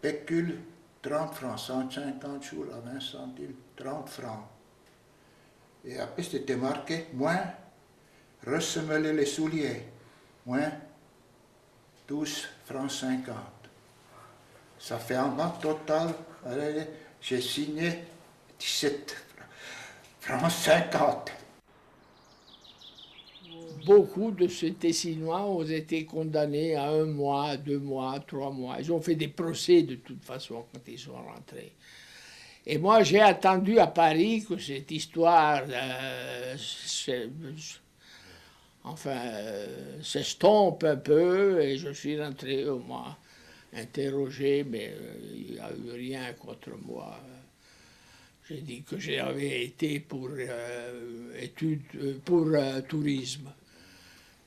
pécule, 30 francs, 150 jours à 20 centimes, 30 francs. Et après, c'était marqué, moins, ressemeler les souliers, moins 12 francs 50. Ça fait en bas total, j'ai signé 17 francs 50. Beaucoup de ces Tessinois ont été condamnés à 1 mois, 2 mois, 3 mois. Ils ont fait des procès de toute façon quand ils sont rentrés. Et moi, j'ai attendu à Paris que cette histoire s'estompe un peu, et je suis rentré, on m'a interrogé, mais il n'y a eu rien contre moi. J'ai dit que j'avais été pour tourisme.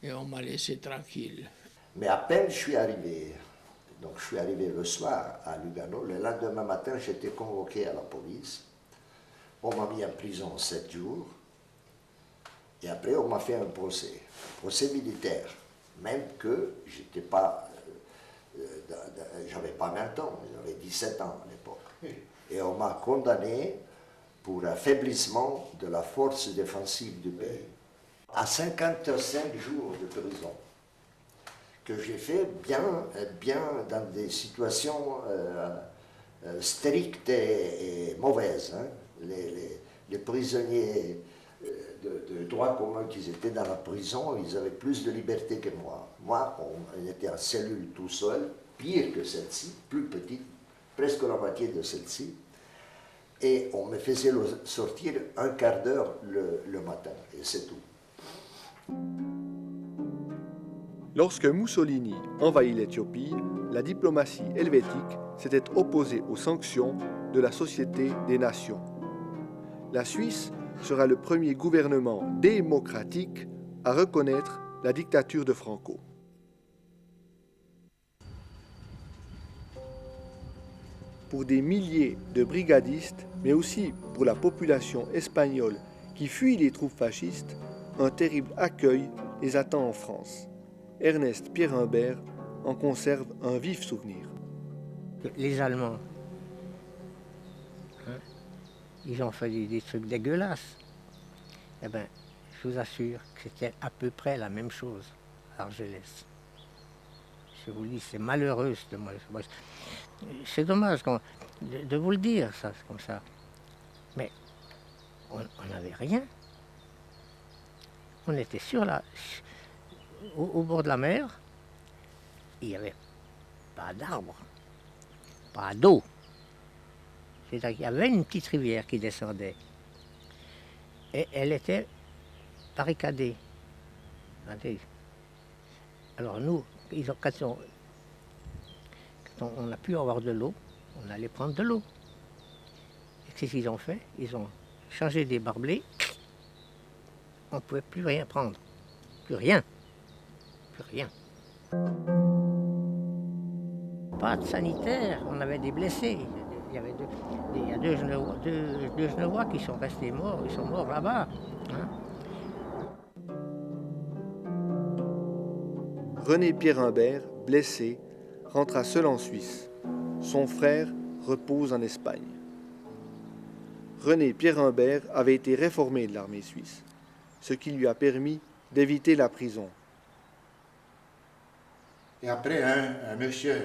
et on m'a laissé tranquille. Mais à peine je suis arrivé, donc je suis arrivé le soir à Lugano, le lendemain matin j'étais convoqué à la police, on m'a mis en prison 7 jours, et après on m'a fait un procès militaire, même que j'étais pas, j'avais pas 20 ans, j'avais 17 ans à l'époque, et on m'a condamné pour affaiblissement de la force défensive du pays, à 55 jours de prison, que j'ai fait bien dans des situations strictes et mauvaises. Hein. Les prisonniers de droit commun qui étaient dans la prison, ils avaient plus de liberté que moi. Moi, on était en cellule tout seul, pire que celle-ci, plus petite, presque la moitié de celle-ci. Et on me faisait sortir un quart d'heure le matin, et c'est tout. Lorsque Mussolini envahit l'Éthiopie, la diplomatie helvétique s'était opposée aux sanctions de la Société des Nations. La Suisse sera le premier gouvernement démocratique à reconnaître la dictature de Franco. Pour des milliers de brigadistes, mais aussi pour la population espagnole qui fuit les troupes fascistes, un terrible accueil les attend en France. Ernest Pierre Humbert en conserve un vif souvenir. Les Allemands, hein, ils ont fait des trucs dégueulasses. Eh bien, je vous assure que c'était à peu près la même chose à Argelès. Je vous dis, c'est malheureux de moi. C'est dommage de vous le dire, ça, comme ça. Mais on n'avait rien. On était au bord de la mer. Il n'y avait pas d'arbres, pas d'eau. C'est-à-dire qu'il y avait une petite rivière qui descendait. Et elle était barricadée. Alors nous, quand on a pu avoir de l'eau, on allait prendre de l'eau. Et qu'est-ce qu'ils ont fait? Ils ont changé des barbelés. On ne pouvait plus rien prendre. Plus rien. Plus rien. Pas de sanitaire, on avait des blessés. Il y a deux Genevois qui sont restés morts, ils sont morts là-bas. Hein. René Pierre Humbert, blessé, rentra seul en Suisse. Son frère repose en Espagne. René Pierre Humbert avait été réformé de l'armée suisse, ce qui lui a permis d'éviter la prison. Et après, un monsieur,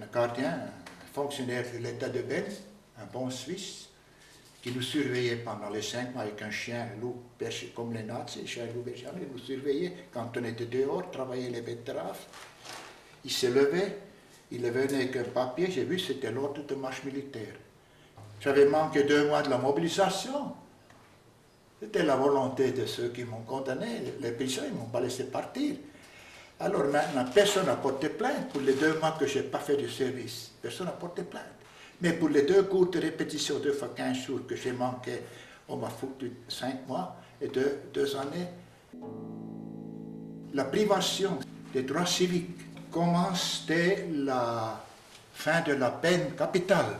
un gardien, un fonctionnaire de l'État de Belgique, un bon Suisse, qui nous surveillait pendant les 5 mois avec un chien loup perché comme les nazis, chien loup perché, il nous surveillait quand on était dehors, travaillait les betteraves. Il se levait, il venait avec un papier, j'ai vu, c'était l'ordre de marche militaire. J'avais manqué 2 mois de la mobilisation. C'était la volonté de ceux qui m'ont condamné, les prisonniers, ils ne m'ont pas laissé partir. Alors maintenant, personne n'a porté plainte pour les 2 mois que je n'ai pas fait de service. Personne n'a porté plainte. Mais pour les 2 cours de répétition, 2 fois 15 jours que j'ai manqué, on m'a foutu 5 mois et 2 années. La privation des droits civiques commence dès la fin de la peine capitale.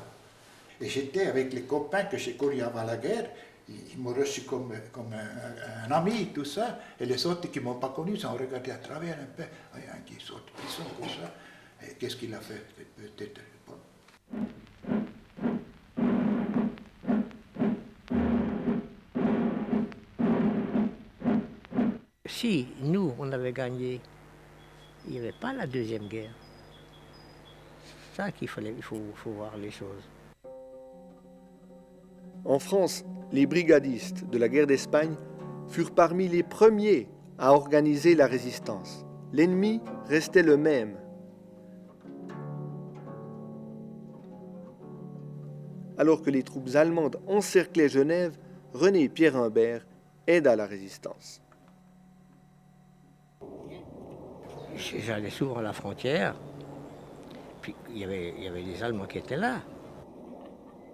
Et j'étais avec les copains que j'ai connus avant la guerre. Ils m'ont reçu comme un ami, tout ça. Et les autres qui ne m'ont pas connu, ils ont regardé à travers un peu. Il y a un qui sort de prison comme ça. Et qu'est-ce qu'il a fait? Peut-être. Si nous, on avait gagné, il n'y avait pas la deuxième guerre. C'est ça il faut voir les choses. En France, les brigadistes de la guerre d'Espagne furent parmi les premiers à organiser la résistance. L'ennemi restait le même. Alors que les troupes allemandes encerclaient Genève, René Pierre Humbert aida la résistance. J'allais souvent à la frontière, puis il y avait des Allemands qui étaient là.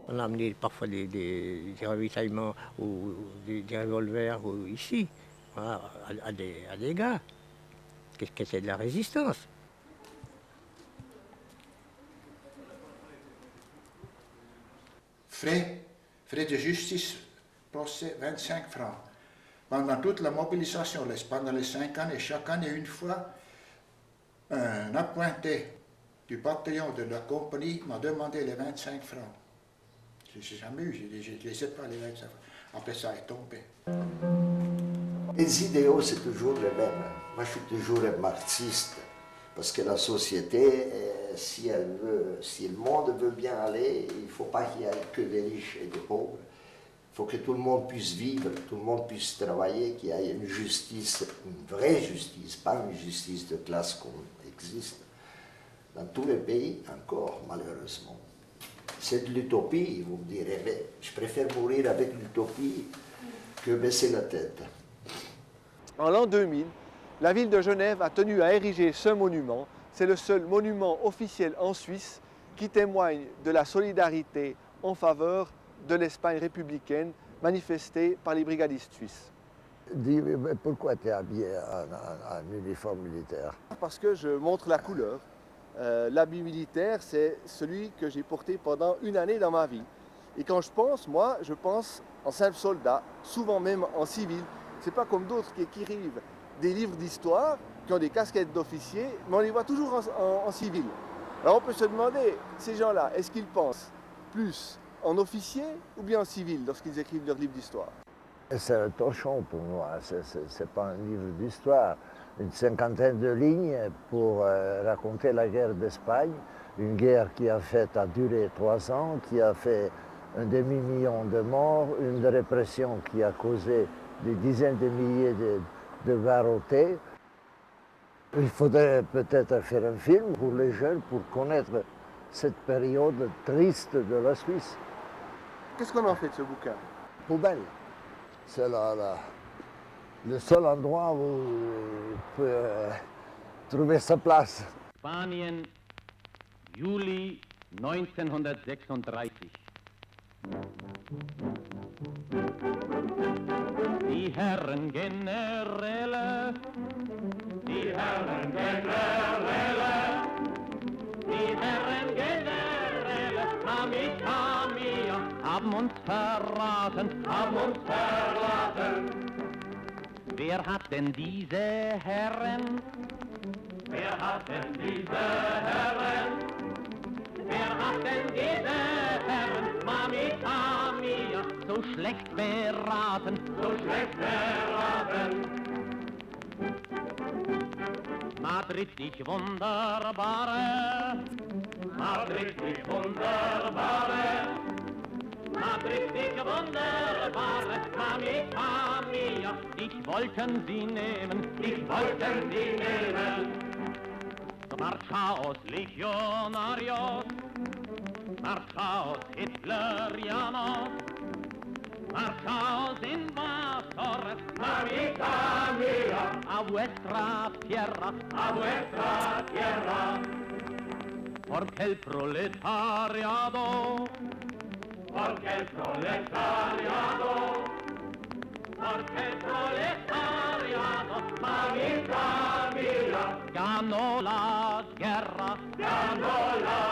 On a amené parfois des ravitaillements ou des revolvers ici, voilà, à des gars. qu'était de la résistance. Frais de justice, procès, 25 francs. Pendant toute la mobilisation, pendant les 5 ans, et chaque année une fois, un appointé du bataillon de la compagnie m'a demandé les 25 francs. Je n'ai jamais eu, je ne les ai pas les 25 francs. Après ça est tombé. Les idéaux, c'est toujours les mêmes. Moi, je suis toujours un marxiste. Parce que la société, si le monde veut bien aller, il ne faut pas qu'il y ait que des riches et des pauvres. Il faut que tout le monde puisse vivre, tout le monde puisse travailler, qu'il y ait une justice, une vraie justice, pas une justice de classe qu'on existe. Dans tous les pays, encore, malheureusement. C'est de l'utopie, vous me direz, mais je préfère mourir avec l'utopie que baisser la tête. En l'an 2000, la ville de Genève a tenu à ériger ce monument. C'est le seul monument officiel en Suisse qui témoigne de la solidarité en faveur de l'Espagne républicaine manifestée par les brigadistes suisses. Dis, mais pourquoi tu es habillé en uniforme militaire? Parce que je montre la couleur. L'habit militaire, c'est celui que j'ai porté pendant une année dans ma vie. Et quand je pense, moi, je pense en simple soldat, souvent même en civil. C'est pas comme d'autres qui écrivent des livres d'histoire, qui ont des casquettes d'officiers, mais on les voit toujours en civil. Alors on peut se demander, ces gens-là, est-ce qu'ils pensent plus en officier ou bien en civil lorsqu'ils écrivent leurs livres d'histoire? C'est un torchon pour moi, c'est pas un livre d'histoire. Une cinquantaine de lignes pour raconter la guerre d'Espagne, une guerre qui a duré 3 ans, qui a fait un demi-million de morts, une répression qui a causé des dizaines de milliers de garrottés. Il faudrait peut-être faire un film pour les jeunes pour connaître cette période triste de la Suisse. Qu'est-ce qu'on en fait de ce bouquin? Poubelle. C'est le seul endroit où il peut trouver sa place. Spanien, Juli 1936. Die Herren Generäle, die Herren Generäle, die Herren Generäle, Amica mia, haben uns verraten, haben uns verraten. Wer hat denn diese Herren? Wer hat denn diese Herren? Wer hat denn diese Herren, Amica mia, so schlecht beraten, so schlecht beraten? Madrid, ich wunderbare, Madrid, ich wunderbare, Madrid, ich wunderbare, Amica mia, dich wollten sie nehmen, dich wollten sie nehmen. Marchaos Legionarios, Marchaos Hitlerianos, Marchaos invasores, Amica mia, a vuestra tierra, porque el proletariado, porque el proletariado, porque el proletariado, Amica mia, ganó las guerras, ganó las